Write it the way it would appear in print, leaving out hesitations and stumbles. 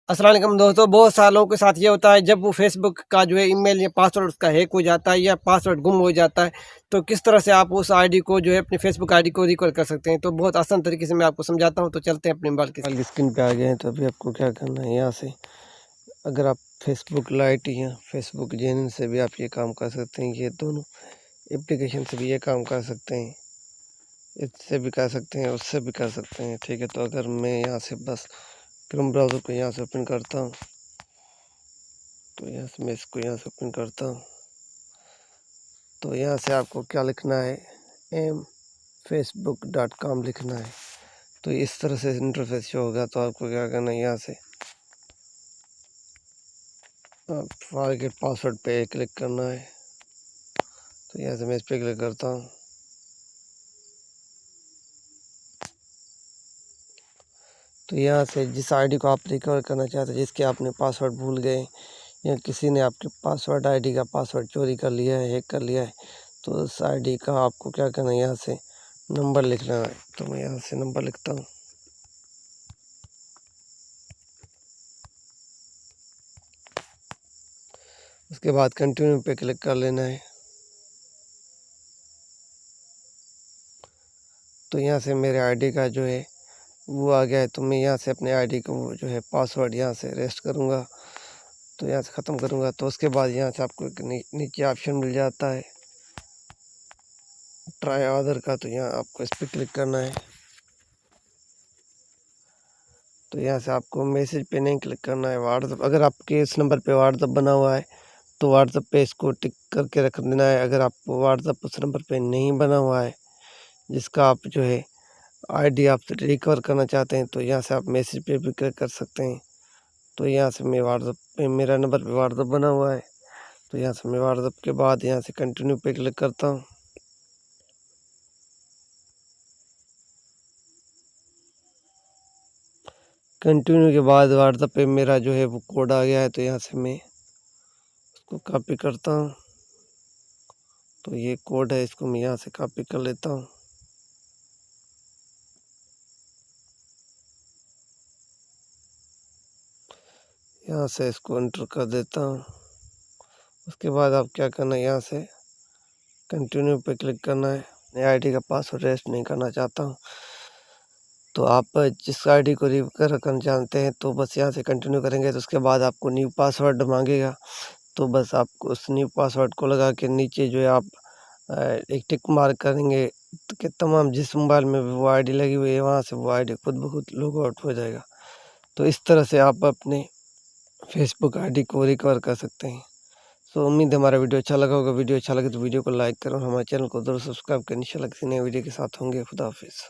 अस्सलाम वालेकुम दोस्तों, बहुत सालों के साथ ये होता है जब वो फेसबुक का जो है ईमेल या पासवर्ड उसका हैक हो जाता है या पासवर्ड गुम हो जाता है, तो किस तरह से आप उस आईडी को जो है अपनी फेसबुक आईडी को रिकवर कर सकते हैं। तो बहुत आसान तरीके से मैं आपको समझाता हूँ, तो चलते हैं अपने मोबाइल की स्क्रीन पे आ गए हैं। तो अभी आपको क्या करना है, यहाँ से अगर आप फेसबुक लाइट या फेसबुक जेन से भी आप ये काम कर सकते हैं, ये दोनों एप्लीकेशन से भी ये काम कर सकते हैं, इससे भी कर सकते हैं, उससे भी कर सकते हैं। ठीक है, तो अगर मैं यहाँ से बस क्रोम ब्राउज़र को यहाँ से ओपन करता हूँ, तो यहाँ से मैं इसको यहाँ से ओपन करता हूँ। तो यहाँ से आपको क्या लिखना है, mfacebook.com लिखना है। तो इस तरह से इंटरफेस शो होगा। तो आपको क्या करना है, यहाँ से आप फॉरगेट पासवर्ड पे क्लिक करना है। तो यहाँ से मैं इस पर क्लिक करता हूँ। तो यहाँ से जिस आईडी को आप रिकवर करना चाहते हैं, जिसके आपने पासवर्ड भूल गए या किसी ने आपके पासवर्ड आईडी का पासवर्ड चोरी कर लिया है, हैक कर लिया है, तो उस आईडी का आपको क्या करना है, यहाँ से नंबर लिखना है। तो मैं यहाँ से नंबर लिखता हूँ। उसके बाद कंटिन्यू पे क्लिक कर लेना है। तो यहाँ से मेरे आईडी का जो है वो आ गया है। तो मैं यहाँ से अपने आईडी को जो है पासवर्ड यहाँ से रेस्ट करूँगा। तो यहाँ से ख़त्म करूँगा। तो उसके बाद यहाँ से आपको एक नीचे ऑप्शन मिल जाता है ट्राई अदर का। तो यहाँ आपको इस पर क्लिक करना है। तो यहाँ से आपको मैसेज पे नहीं क्लिक करना है, व्हाट्सअप। अगर आपके इस नंबर पे व्हाट्सअप बना हुआ है तो व्हाट्सअप पे इसको टिक करके रख देना है। अगर आप व्हाट्सअप उस नंबर पे नहीं बना हुआ है जिसका आप जो है आईडी आप रिकवर करना चाहते हैं, तो यहाँ से आप मैसेज पे भी क्लिक कर सकते हैं। तो यहाँ से मैं व्हाट्सअप पे मेरा नंबर पे व्हाट्सअप बना हुआ है। तो यहाँ से मैं व्हाट्सअप के बाद यहाँ से कंटिन्यू पे क्लिक करता हूँ। कंटिन्यू के बाद व्हाट्सअप पे मेरा जो है वो कोड आ गया है। तो यहाँ से मैं उसको कॉपी करता हूँ। तो ये कोड है, इसको मैं यहाँ से कॉपी कर लेता हूँ। यहाँ से इसको एंटर कर देता हूँ। उसके बाद आप क्या करना है, यहाँ से कंटिन्यू पे क्लिक करना है। मैं आईडी का पासवर्ड रेस्ट नहीं करना चाहता हूँ। तो आप जिस आईडी को रिकवर करना चाहते हैं, तो बस यहाँ से कंटिन्यू करेंगे। तो उसके बाद आपको न्यू पासवर्ड मांगेगा। तो बस आपको उस न्यू पासवर्ड को लगा के नीचे जो है आप एक टिक मार्क करेंगे कि तमाम जिस मोबाइल में वो आईडी लगी हुई है वहाँ से वो आईडी खुद ब खुद लॉग आउट हो जाएगा। तो इस तरह से आप अपने फेसबुक आईडी को रिकवर कर सकते हैं। तो उम्मीद है हमारा वीडियो अच्छा लगा होगा। वीडियो अच्छा लगे तो वीडियो को लाइक करो, हमारे चैनल को ज़रूर सब्सक्राइब करें। इंशाल्लाह किसी नए वीडियो के साथ होंगे। खुदा हाफिज़।